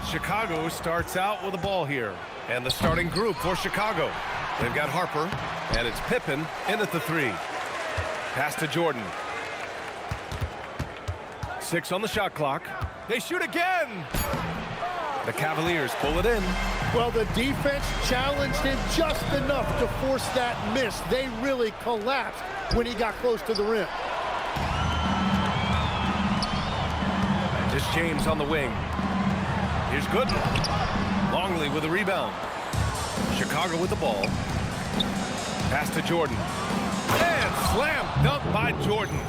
Chicago starts out with the ball here. And the starting group for Chicago. They've got Harper, and it's Pippen in at the 3. Pass to Jordan. 6 on the shot clock. They shoot again. The Cavaliers pull it in. Well, the defense challenged him just enough to force that miss. They really collapsed when he got close to the rim. Just James on the wing. Here's Gooden. Longley with a rebound. Chicago with the ball. Pass to Jordan. And slam dunk by Jordan.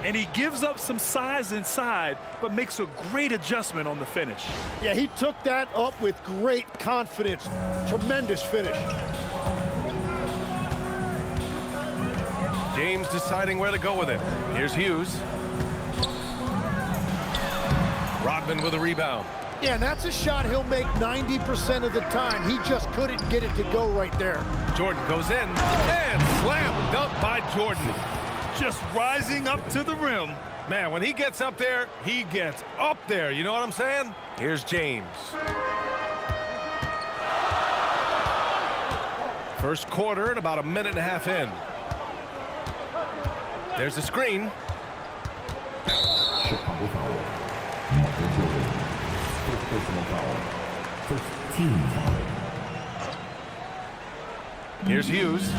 And he gives up some size inside, but makes a great adjustment on the finish. Yeah, he took that up with great confidence. Tremendous finish. James deciding where to go with it. Here's Hughes. Rodman with a rebound. Yeah, and that's a shot he'll make 90% of the time. He just couldn't get it to go right there. Jordan goes in, and slam dunk by Jordan. Just rising up to the rim. Man, when he gets up there, he gets up there. You know what I'm saying? Here's James. First quarter and about a minute and a half in. There's the screen. Chicago foul. Michael Jordan. First personal foul. First team foul. Here's Hughes.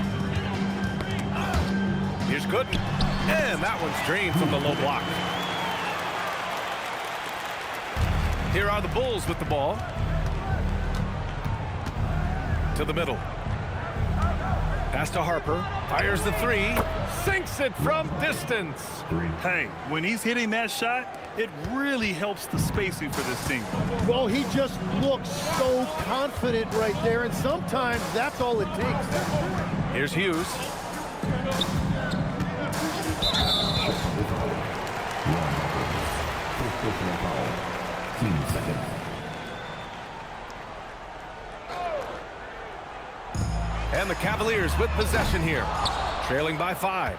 Here's Gooden. And that one's drained from the low block. Here are the Bulls with the ball. To the middle. Pass to Harper. Fires the 3. Sinks it from distance. Hey, when he's hitting that shot, it really helps the spacing for this team. Well, he just looks so confident right there, and sometimes that's all it takes. Here's Hughes. First personal foul. Team second. And the Cavaliers with possession here. Trailing by 5.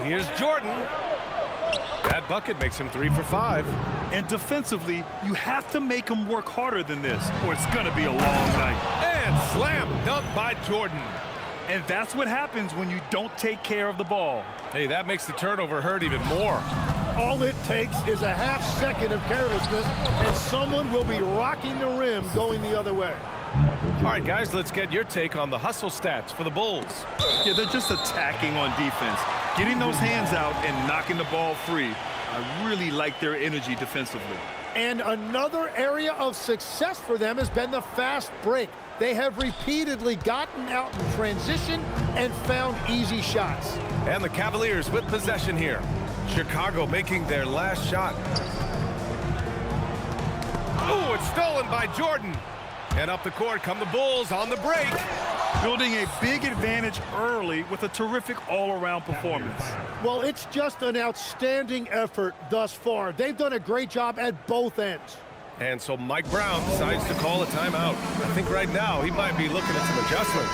Here's Jordan. That bucket makes him 3 for 5. And defensively, you have to make him work harder than this, or it's going to be a long night. And slam dunk by Jordan. And that's what happens when you don't take care of the ball. Hey, that makes the turnover hurt even more. All it takes is a half second of carelessness, and someone will be rocking the rim going the other way. All right, guys, let's get your take on the hustle stats for the Bulls. Yeah, they're just attacking on defense, getting those hands out and knocking the ball free. I really like their energy defensively. And another area of success for them has been the fast break. They have repeatedly gotten out in transition and found easy shots. And the Cavaliers with possession here. Chicago making their last shot. Oh, it's stolen by Jordan. And up the court come the Bulls on the break. Building a big advantage early with a terrific all-around performance. Well, it's just an outstanding effort thus far. They've done a great job at both ends. And so Mike Brown decides to call a timeout. I think right now he might be looking at some adjustments.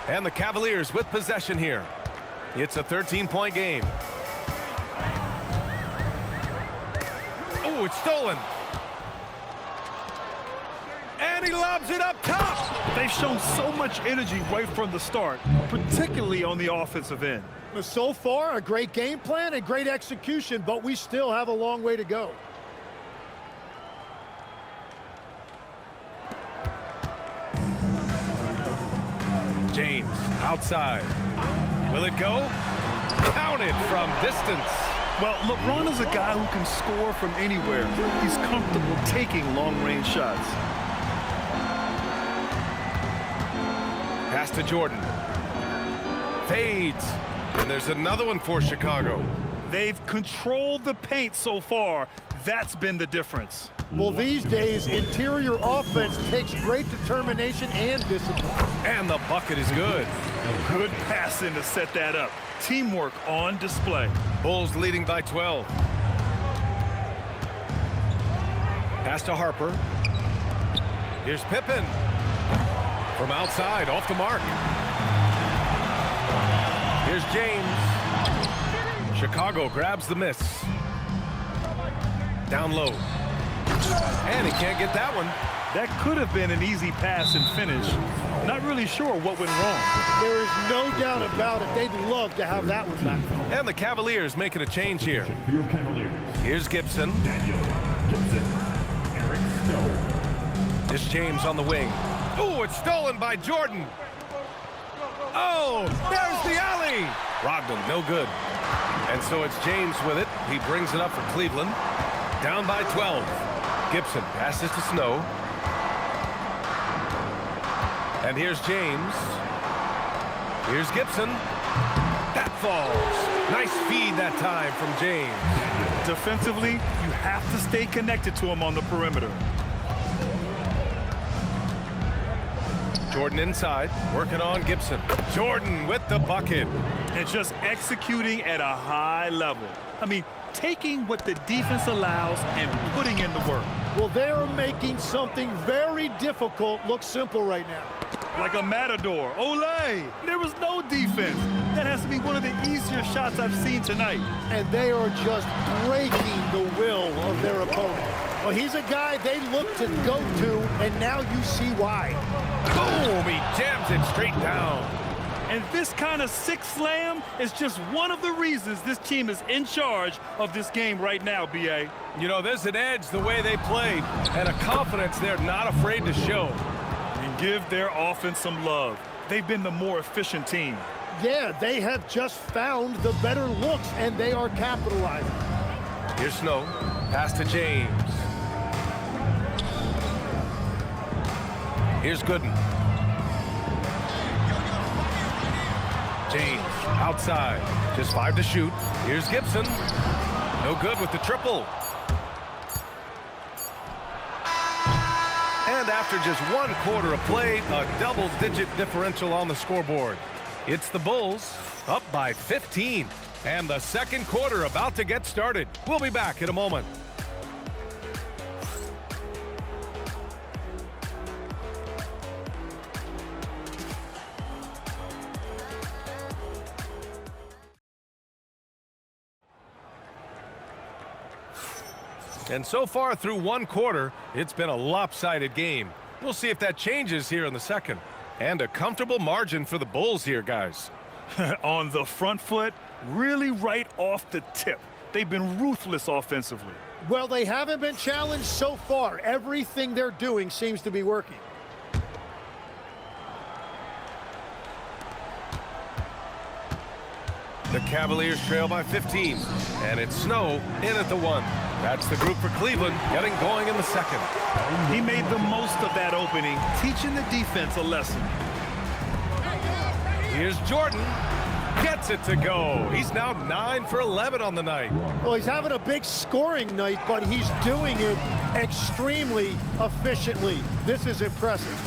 And the Cavaliers with possession here. It's a 13-point game. Oh, it's stolen. And he lobs it up top. They've shown so much energy right from the start, particularly on the offensive end. So far, a great game plan and great execution, but we still have a long way to go. James outside. Will it go? Counted from distance. Well, LeBron is a guy who can score from anywhere. He's comfortable taking long-range shots. Pass to Jordan. Fades. And there's another one for Chicago. They've controlled the paint so far. That's been the difference. Well, these days, interior offense takes great determination and discipline. And the bucket is good. Good passing to set that up. Teamwork on display. Bulls leading by 12. Pass to Harper. Here's Pippen. From outside, off the mark. Here's James. Chicago grabs the miss. Down low. And he can't get that one. That could have been an easy pass and finish. Not really sure what went wrong. There is no doubt about it. They'd love to have that one back. And the Cavaliers making a change here. Here's Gibson. This James on the wing. Oh, it's stolen by Jordan. Oh, there's the alley. Rodman, no good. And so it's James with it. He brings it up for Cleveland. Down by 12. Gibson passes to Snow. And here's James. Here's Gibson. That falls. Nice feed that time from James. Defensively, you have to stay connected to him on the perimeter. Jordan inside, working on Gibson. Jordan with the bucket. And just executing at a high level. I mean, taking what the defense allows and putting in the work. Well, they're making something very difficult look simple right now. Like a matador. Olay! There was no defense. That has to be one of the easier shots I've seen tonight. And they are just breaking the will of their opponent. Well, he's a guy they look to go to, and now you see why. Boom! He jams it straight down. And this kind of sick slam is just one of the reasons this team is in charge of this game right now, B.A. You know, there's an edge the way they played, and a confidence they're not afraid to show. And give their offense some love. They've been the more efficient team. Yeah, they have just found the better looks, and they are capitalizing. Here's Snow. Pass to James. Here's Gooden. James outside. Just 5 to shoot. Here's Gibson. No good with the triple. And after just 1 quarter of play, a double-digit differential on the scoreboard. It's the Bulls up by 15. And the second quarter about to get started. We'll be back in a moment. And so far through 1 quarter, it's been a lopsided game. We'll see if that changes here in the second. And a comfortable margin for the Bulls here, guys. On the front foot, really right off the tip. They've been ruthless offensively. Well, they haven't been challenged so far. Everything they're doing seems to be working. The Cavaliers trail by 15. And it's Snow in at the 1. That's the group for Cleveland, getting going in the second. He made the most of that opening, teaching the defense a lesson. Here's Jordan. Gets it to go. He's now 9 for 11 on the night. Well, he's having a big scoring night, but he's doing it extremely efficiently. This is impressive.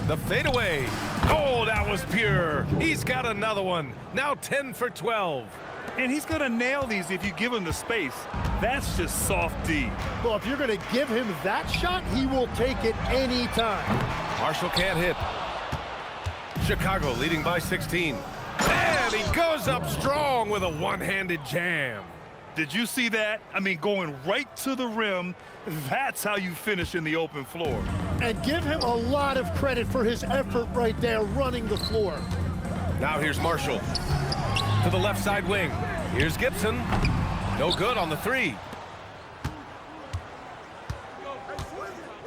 The fadeaway. Oh, that was pure. He's got another one. Now 10 for 12. And he's going to nail these if you give him the space. That's just soft D. Well, if you're going to give him that shot, he will take it any time. Marshall can't hit. Chicago leading by 16. And he goes up strong with a one-handed jam. Did you see that? I mean, going right to the rim. That's how you finish in the open floor. And give him a lot of credit for his effort right there running the floor. Now here's Marshall. To the left side wing. Here's Gibson. No good on the 3.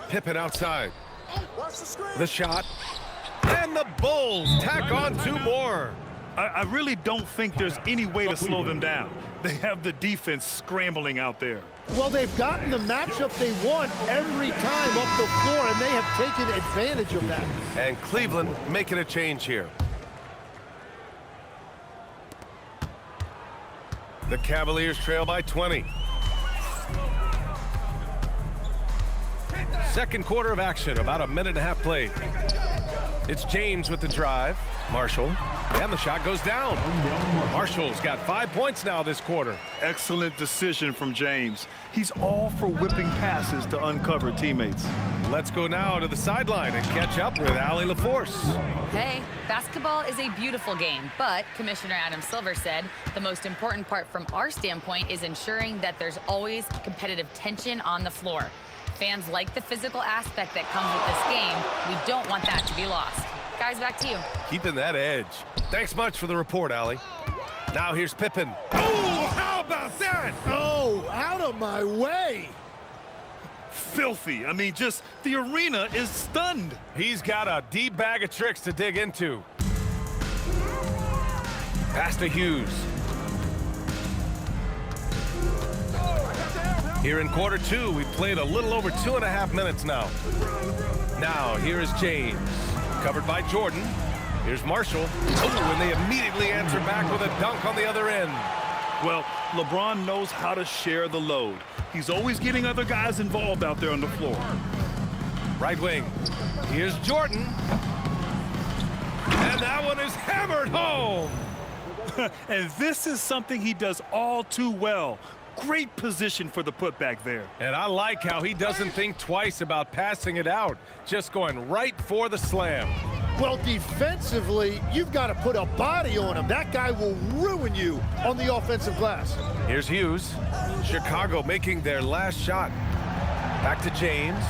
Pippen outside. The shot. And the Bulls tack on 2 more. I really don't think there's any way to slow them down. They have the defense scrambling out there. Well, they've gotten the matchup they want every time up the floor, and they have taken advantage of that. And Cleveland making a change here. The Cavaliers trail by 20. Second quarter of action, about a minute and a half played. It's James with the drive. Marshall. And the shot goes down. Marshall's got 5 points now this quarter. Excellent decision from James. He's all for whipping passes to uncover teammates. Let's go now to the sideline and catch up with Allie LaForce. Hey, basketball is a beautiful game, but Commissioner Adam Silver said the most important part from our standpoint is ensuring that there's always competitive tension on the floor. Fans like the physical aspect that comes with this game. We don't want that to be lost. Guys, back to you. Keeping that edge. Thanks much for the report, Allie. Now here's Pippen. Oh, how about that? Oh, out of my way. Filthy. I mean, just the arena is stunned. He's got a deep bag of tricks to dig into. Pass to Hughes. Here in quarter two, we've played a little over 2.5 minutes now. Now, here is James. Covered by Jordan. Here's Marshall. Oh, and they immediately answer back with a dunk on the other end. Well, LeBron knows how to share the load. He's always getting other guys involved out there on the floor. Right wing. Here's Jordan. And that one is hammered home. And this is something he does all too well. Great position for the putback there. And I like how he doesn't think twice about passing it out, just going right for the slam. Well, defensively, you've got to put a body on him. That guy will ruin you on the offensive glass. Here's Hughes. Chicago making their last shot. Back to James.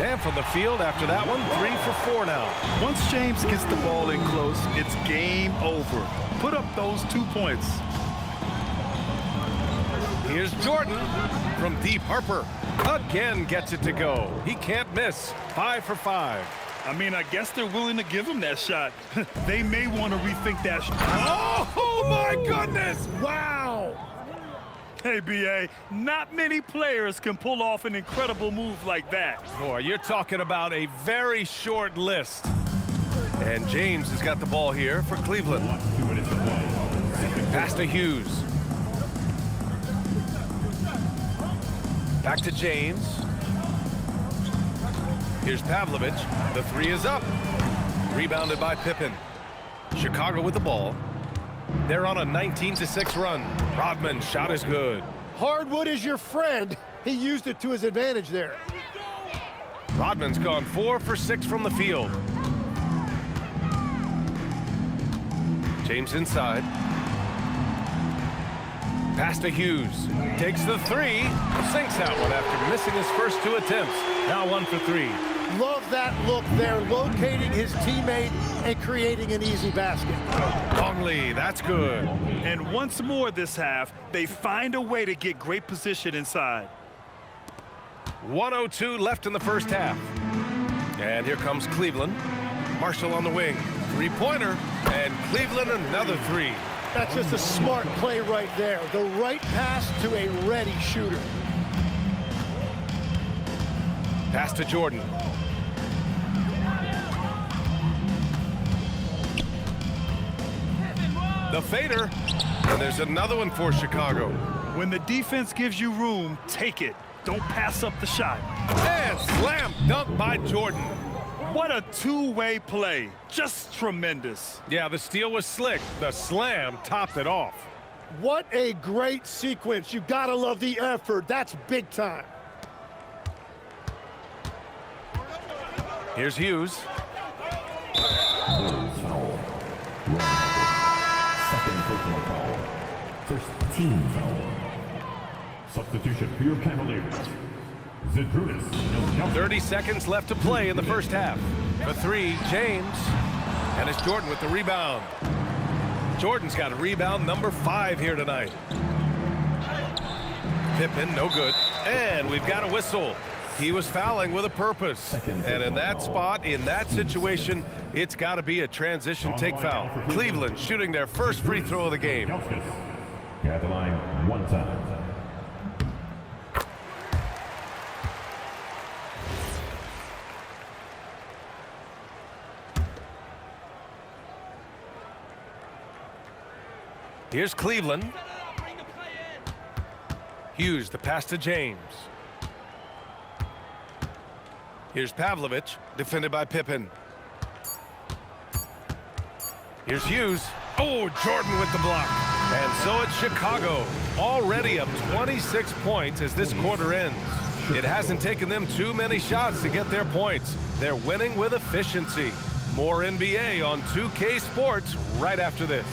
And from the field after that one, 3 for 4 now. Once James gets the ball in close, it's game over. Put up those 2 points. Here's Jordan from deep. Harper again gets it to go. He can't miss. 5 for 5. I mean, I guess they're willing to give him that shot. They may want to rethink that shot. Oh, my goodness! Wow! Hey, B.A., not many players can pull off an incredible move like that. Boy, you're talking about a very short list. And James has got the ball here for Cleveland. Pass to Hughes. Back to James. Here's Pavlovich. The 3 is up. Rebounded by Pippen. Chicago with the ball. They're on a 19-6 run. Rodman's shot is good. Hardwood is your friend. He used it to his advantage there. Rodman's gone 4 for 6 from the field. James inside. Pass to Hughes. Takes the 3. Sinks that one after missing his first 2 attempts. Now 1 for 3. Love that look there, locating his teammate and creating an easy basket. Longley, that's good. And once more this half, they find a way to get great position inside. 1:02 left in the first half. And here comes Cleveland. Marshall on the wing. 3-pointer. And Cleveland another 3. That's just a smart play right there. The right pass to a ready shooter. Pass to Jordan. The fader. And there's another one for Chicago. When the defense gives you room, take it. Don't pass up the shot. And slam dunk by Jordan. What a two-way play. Just tremendous. Yeah, the steal was slick. The slam topped it off. What a great sequence. You gotta love the effort. That's big time. Here's Hughes. Foul. Second personal foul. First team foul. Substitution for your Cavaliers. Zydrunas. 30 seconds left to play in the first half. For 3, James. And it's Jordan with the rebound. Jordan's got a rebound number 5 here tonight. Pippen, no good. And we've got a whistle. He was fouling with a purpose. And in that spot, in that situation, it's got to be a transition take foul. Cleveland shooting their first free throw of the game. At the line, 1 time. Here's Cleveland. Hughes, the pass to James. Here's Pavlovich, defended by Pippen. Here's Hughes. Oh, Jordan with the block. And so it's Chicago, already up 26 points as this quarter ends. It hasn't taken them too many shots to get their points. They're winning with efficiency. More NBA on 2K Sports right after this.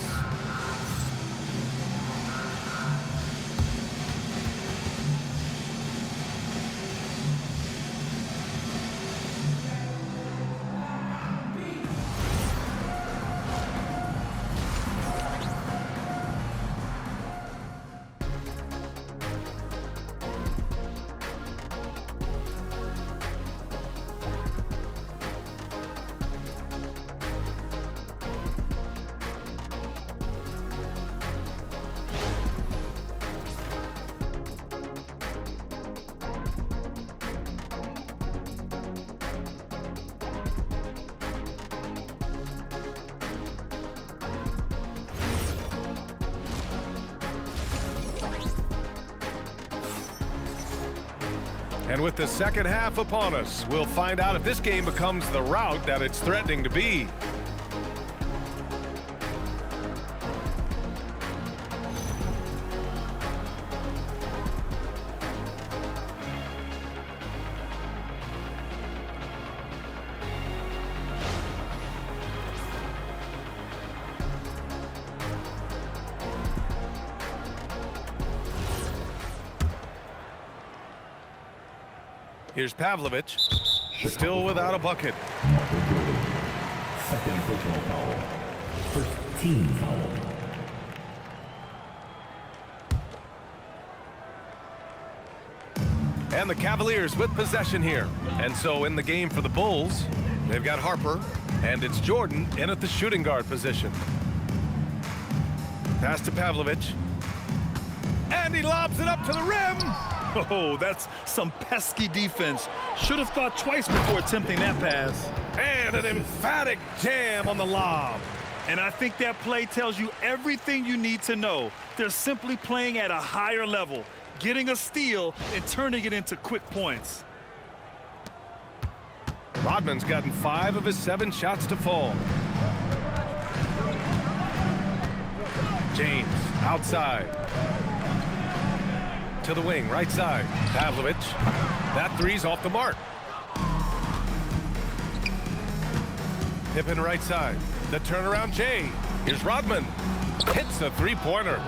And with the second half upon us, we'll find out if this game becomes the rout that it's threatening to be. Here's Pavlovich, still without a bucket. Second personal foul. First team foul. And the Cavaliers with possession here. And so in the game for the Bulls, they've got Harper, and it's Jordan in at the shooting guard position. Pass to Pavlovich. And he lobs it up to the rim. Oh, that's some pesky defense. Should have thought twice before attempting that pass. And an emphatic jam on the lob. And I think that play tells you everything you need to know. They're simply playing at a higher level, getting a steal and turning it into quick points. Rodman's gotten 5 of his 7 shots to fall. James outside. To the wing, right side. Pavlovich. That three's off the mark. Pippen right side. The turnaround Jay. Here's Rodman. Hits the three-pointer.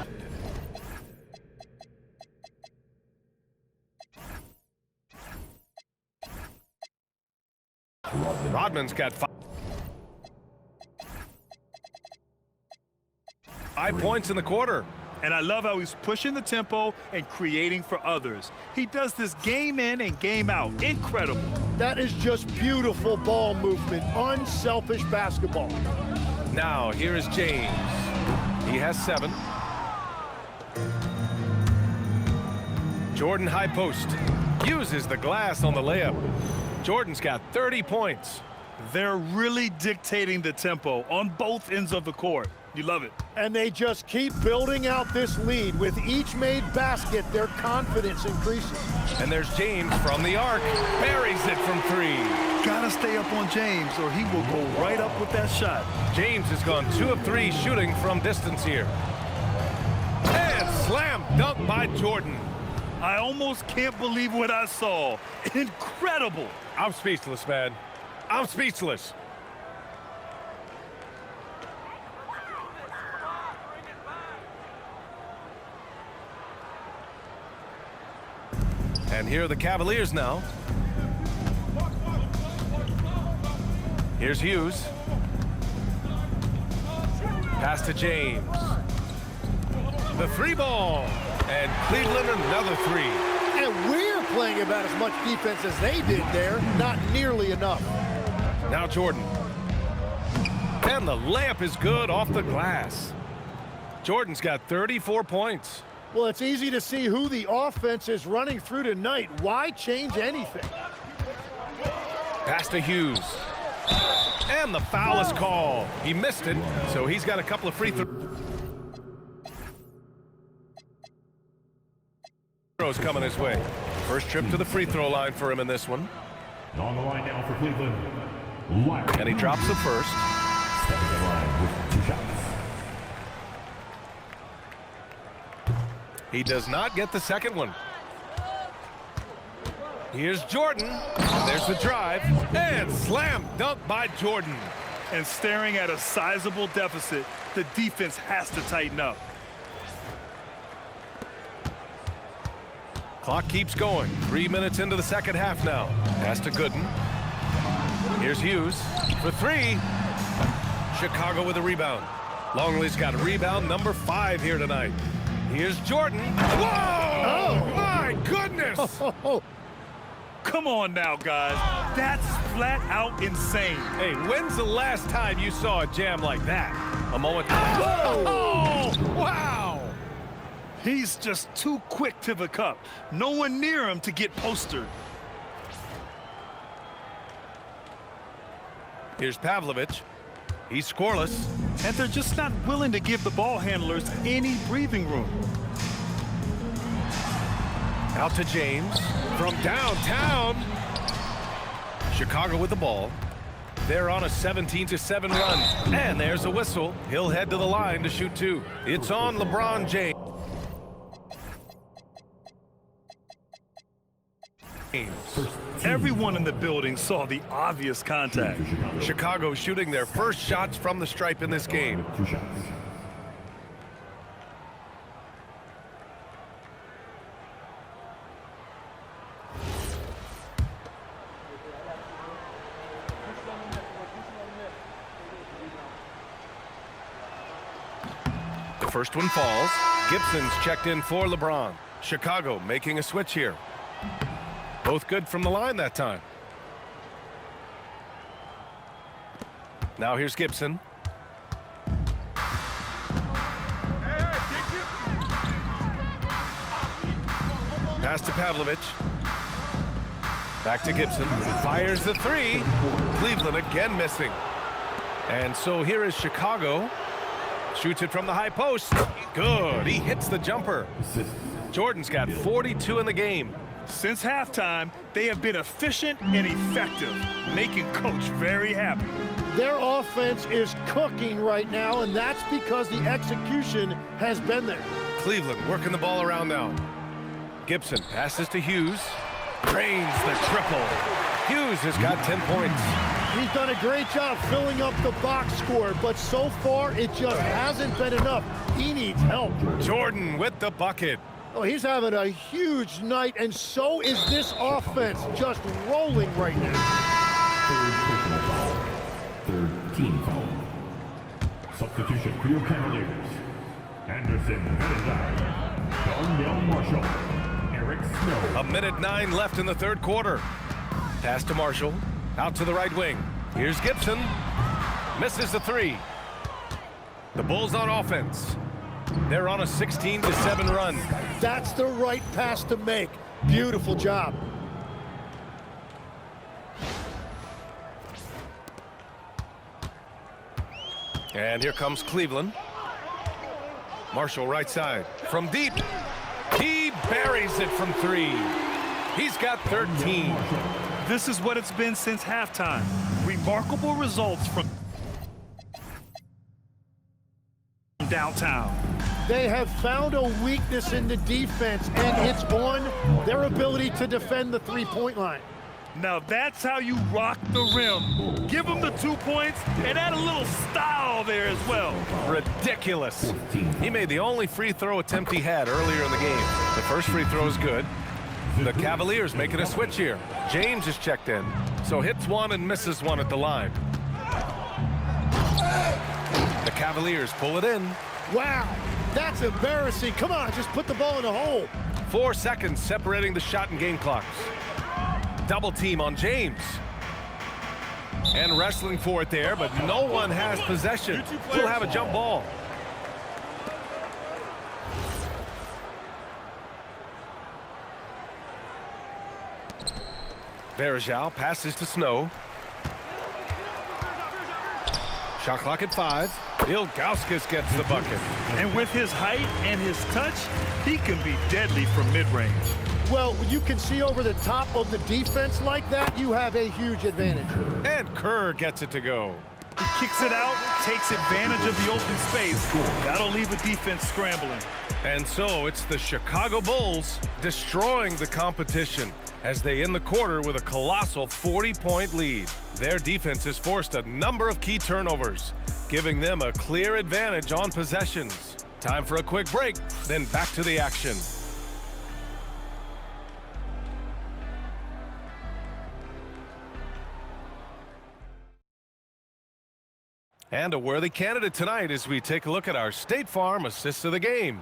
Rodman's got 5 points in the quarter. And I love how he's pushing the tempo and creating for others. He does this game in and game out. Incredible. That is just beautiful ball movement, unselfish basketball. Now, here is James. He has 7. Jordan high post. Uses the glass on the layup. Jordan's got 30 points. They're really dictating the tempo on both ends of the court. You love it. And they just keep building out this lead. With each made basket, their confidence increases. And there's James from the arc. Buries it from 3. Gotta stay up on James or he will go right up with that shot. James has gone 2 of 3 shooting from distance here. And slam dunk by Jordan. I almost can't believe what I saw. Incredible. I'm speechless, man. I'm speechless. And here are the Cavaliers now. Here's Hughes. Pass to James. The 3 ball. And Cleveland another 3. And we're playing about as much defense as they did there. Not nearly enough. Now Jordan. And the layup is good off the glass. Jordan's got 34 points. Well, it's easy to see who the offense is running through tonight. Why change anything? Pass to Hughes. And the foul is called. He missed it, so he's got a couple of free throws coming his way. First trip to the free throw line for him in this one. On the line now for Cleveland. And he drops the first. Stepping the line with 2 shots. He does not get the second one. Here's Jordan. There's the drive. And slam dunk by Jordan. And staring at a sizable deficit, the defense has to tighten up. Clock keeps going. 3 minutes into the second half now. Pass to Gooden. Here's Hughes for 3. Chicago with a rebound. Longley's got a rebound number 5 here tonight. Here's Jordan. Whoa! Oh, my goodness! Come on now, guys. That's flat out insane. Hey, when's the last time you saw a jam like that? A moment. Oh, wow! He's just too quick to the cup. No one near him to get postered. Here's Pavlovich. He's scoreless. And they're just not willing to give the ball handlers any breathing room. Out to James from downtown. Chicago with the ball. They're on a 17-7 run. And there's a whistle. He'll head to the line to shoot 2. It's on LeBron James. Everyone in the building saw the obvious contact. Chicago shooting their first shots from the stripe in this game. 2 shots. The first one falls. Gibson's checked in for LeBron. Chicago making a switch here. Both good from the line that time. Now here's Gibson. Pass to Pavlovich. Back to Gibson. Fires the 3. Cleveland again missing. And so here is Chicago. Shoots it from the high post. Good. He hits the jumper. Jordan's got 42 in the game. Since halftime, they have been efficient and effective, making Coach very happy. Their offense is cooking right now, and that's because the execution has been there. Cleveland working the ball around now. Gibson passes to Hughes. Drains the triple. Hughes has got 10 points. He's done a great job filling up the box score, but so far it just hasn't been enough. He needs help. Jordan with the bucket. Oh, he's having a huge night, and so is this offense, just rolling right now. Third personal foul. Third team foul. Substitution for your Cavaliers. Anderson Benedict. Darnell Marshall. Eric Snow. 1:09 left in the third quarter. Pass to Marshall. Out to the right wing. Here's Gibson. Misses the 3. The Bulls on offense. They're on a 16-7 run. That's the right pass to make. Beautiful job. And here comes Cleveland. Marshall right side. From deep. He buries it from 3. He's got 13. This is what it's been since halftime. Remarkable results from downtown. They have found a weakness in the defense, and it's on their ability to defend the three-point line. Now that's how you rock the rim. Give them the 2 points and add a little style there as well. Ridiculous. He made the only free throw attempt he had earlier in the game. The first free throw is good. The Cavaliers making a switch here. James is checked in, so hits 1 and misses 1 at the line. The Cavaliers pull it in. Wow, that's embarrassing. Come on, just put the ball in the hole. 4 seconds separating the shot and game clocks. Double team on James. And wrestling for it there, but no one has possession. We'll have a jump ball. Verajal passes to Snow. Shot clock at 5. Ilgauskas gets the bucket. And with his height and his touch, he can be deadly from mid-range. Well, you can see over the top of the defense like that, you have a huge advantage. And Kerr gets it to go. kicks it out, takes advantage of the open space. That'll leave a defense scrambling. And so it's the Chicago Bulls destroying the competition as they end the quarter with a colossal 40-point lead. Their defense has forced a number of key turnovers, giving them a clear advantage on possessions. Time for a quick break, then back to the action. And a worthy candidate tonight as we take a look at our State Farm Assist of the Game.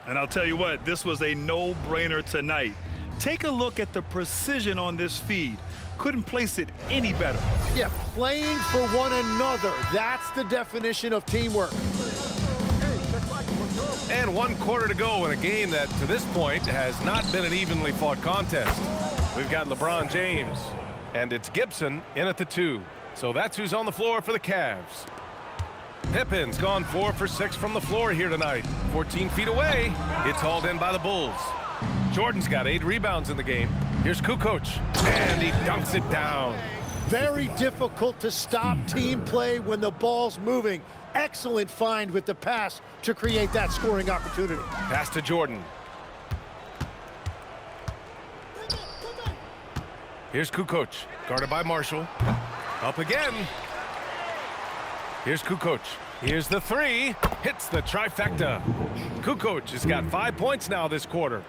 And I'll tell you what, this was a no-brainer tonight. Take a look at the precision on this feed. Couldn't place it any better. Yeah, playing for one another. That's the definition of teamwork. And 1 quarter to go in a game that, to this point, has not been an evenly fought contest. We've got LeBron James, and it's Gibson in at the 2. So that's who's on the floor for the Cavs. Pippen's gone 4 for 6 from the floor here tonight. 14 feet away. It's hauled in by the Bulls. Jordan's got 8 rebounds in the game. Here's Kukoc, and he dunks it down. Very difficult to stop team play when the ball's moving. Excellent find with the pass to create that scoring opportunity. Pass to Jordan. Here's Kukoc, guarded by Marshall. Up again. Here's Kukoc. Here's the 3. Hits the trifecta. Kukoc has got 5 points now this quarter.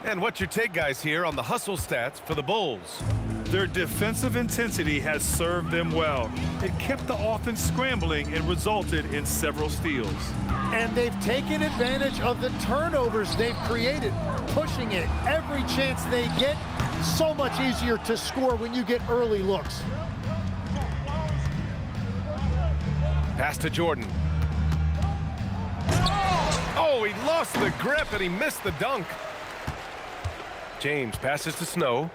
And what's your take, guys, here on the hustle stats for the Bulls? Their defensive intensity has served them well. It kept the offense scrambling and resulted in several steals. And they've taken advantage of the turnovers they've created, pushing it every chance they get. So much easier to score when you get early looks. Pass to Jordan. Oh, he lost the grip and he missed the dunk. James passes to Snow.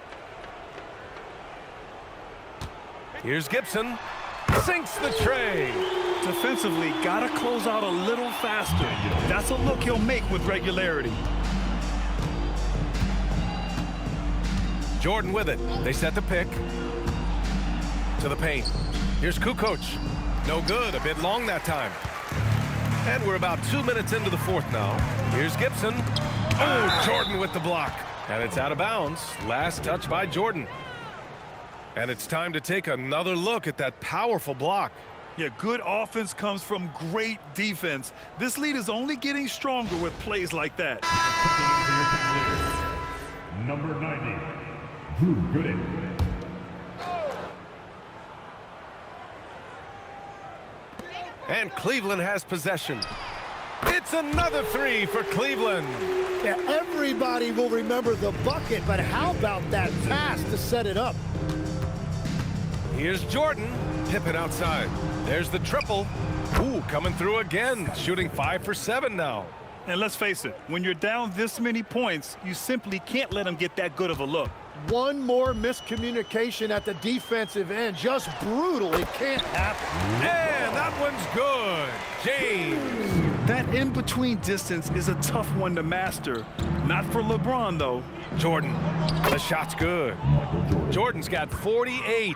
Here's Gibson. Sinks the tray. Defensively, gotta close out a little faster. That's a look he'll make with regularity. Jordan with it. They set the pick. To the paint. Here's Kukoc. No good. A bit long that time. And we're about 2 minutes into the fourth now. Here's Gibson. Oh, Jordan with the block. And it's out of bounds. Last touch by Jordan. And it's time to take another look at that powerful block. Yeah, good offense comes from great defense. This lead is only getting stronger with plays like that. Number 90, Drew Gooden. And Cleveland has possession. It's another 3 for Cleveland. Yeah, everybody will remember the bucket, but how about that pass to set it up? Here's Jordan. Pippen outside. There's the triple. Ooh, coming through again. Shooting 5 for 7 now. And let's face it, when you're down this many points, you simply can't let them get that good of a look. One more miscommunication at the defensive end. Just brutal. It can't happen. And that one's good. James. That in-between distance is a tough one to master. Not for LeBron, though. Jordan. The shot's good. Jordan's got 48.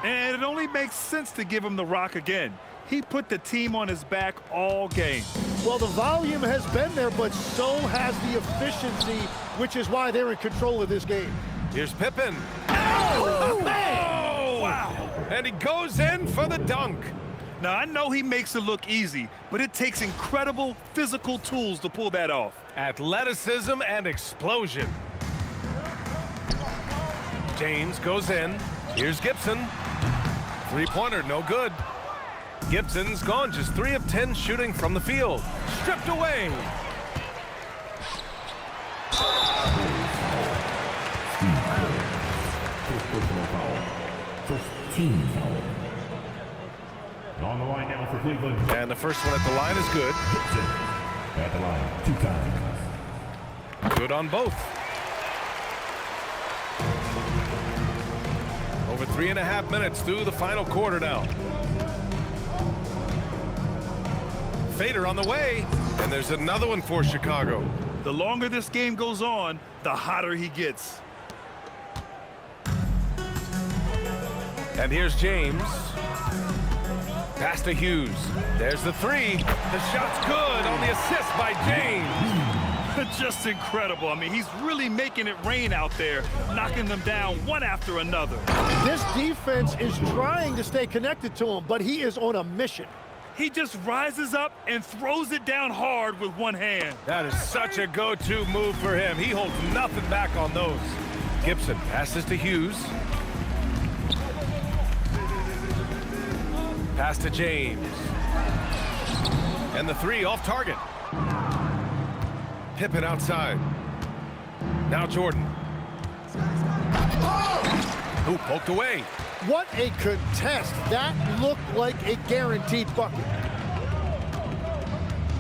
And it only makes sense to give him the rock again. He put the team on his back all game. Well, the volume has been there, but so has the efficiency, which is why they're in control of this game. Here's Pippen. Oh, man! Oh! Wow. And he goes in for the dunk. Now, I know he makes it look easy, but it takes incredible physical tools to pull that off. Athleticism and explosion. James goes in. Here's Gibson. Three-pointer, no good. Gibson's gone just 3 of 10 shooting from the field. Stripped away. First personal foul. First team foul. On the line now for Cleveland. And the first one at the line is good. Gibson at the line 2 times. Good on both. Over 3.5 minutes through the final quarter now. Fader on the way, and there's another one for Chicago. The longer this game goes on, the hotter he gets. And here's James. Pass to Hughes. There's the three. The shot's good on the assist by James. Just incredible. I mean, he's really making it rain out there, knocking them down one after another. This defense is trying to stay connected to him, but he is on a mission. He just rises up and throws it down hard with one hand. That is such a go-to move for him. He holds nothing back on those. Gibson passes to Hughes. Pass to James. And the three off target. Pippen outside. Now Jordan. Who poked away. What a contest. That looked like a guaranteed bucket.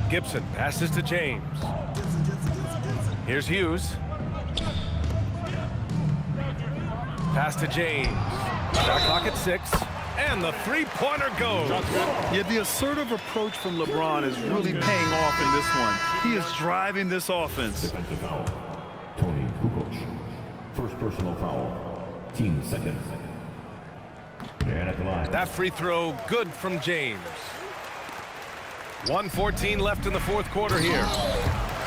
Gibson passes to James. Here's Hughes. Pass to James. Shot clock at 6. And the three-pointer goes. Yeah, the assertive approach from LeBron is really paying off in this one. He is driving this offense. Defensive foul. Tony Kukoc. First personal foul. Team second. And at the line. That free throw good from James. 1:14 left in the fourth quarter here.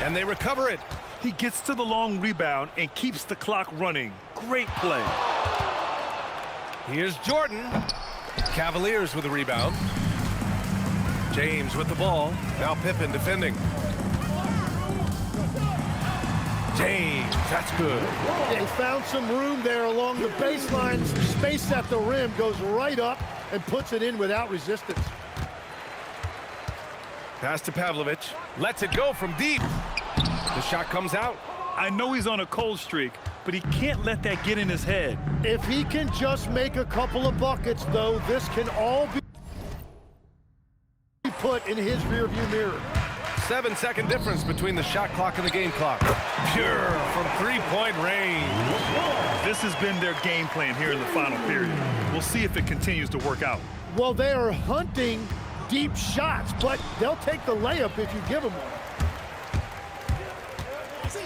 And they recover it. He gets to the long rebound and keeps the clock running. Great play. Here's Jordan. Cavaliers with a rebound. James with the ball. Now Pippen defending. James, that's good. They found some room there along the baseline. Space at the rim, goes right up and puts it in without resistance. Pass to Pavlovich. Lets it go from deep. The shot comes out. I know he's on a cold streak, but he can't let that get in his head. If he can just make a couple of buckets, though, this can all be put in his rearview mirror. 7-second difference between the shot clock and the game clock. Pure from three-point range. This has been their game plan here in the final period. We'll see if it continues to work out. Well, they are hunting deep shots, but they'll take the layup if you give them one.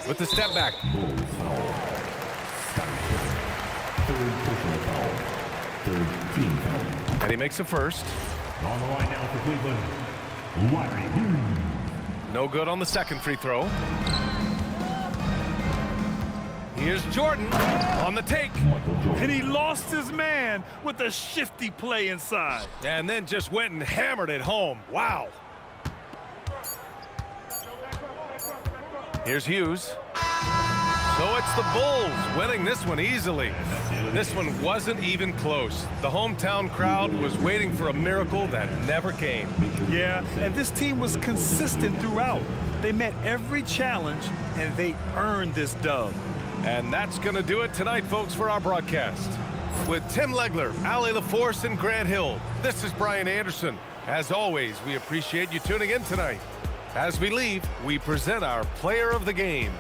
With the step back. Bulls foul. Third personal foul. Third team foul. And he makes the first. On the line now for Cleveland. Larry. No good on the second free throw. Here's Jordan on the take. And he lost his man with a shifty play inside. And then just went and hammered it home. Wow. Here's Hughes. So it's the Bulls winning this one easily. This one wasn't even close. The hometown crowd was waiting for a miracle that never came. Yeah, and this team was consistent throughout. They met every challenge, and they earned this dub. And that's going to do it tonight, folks, for our broadcast. With Tim Legler, Ali LaForce, and Grant Hill, this is Brian Anderson. As always, we appreciate you tuning in tonight. As we leave, we present our player of the game.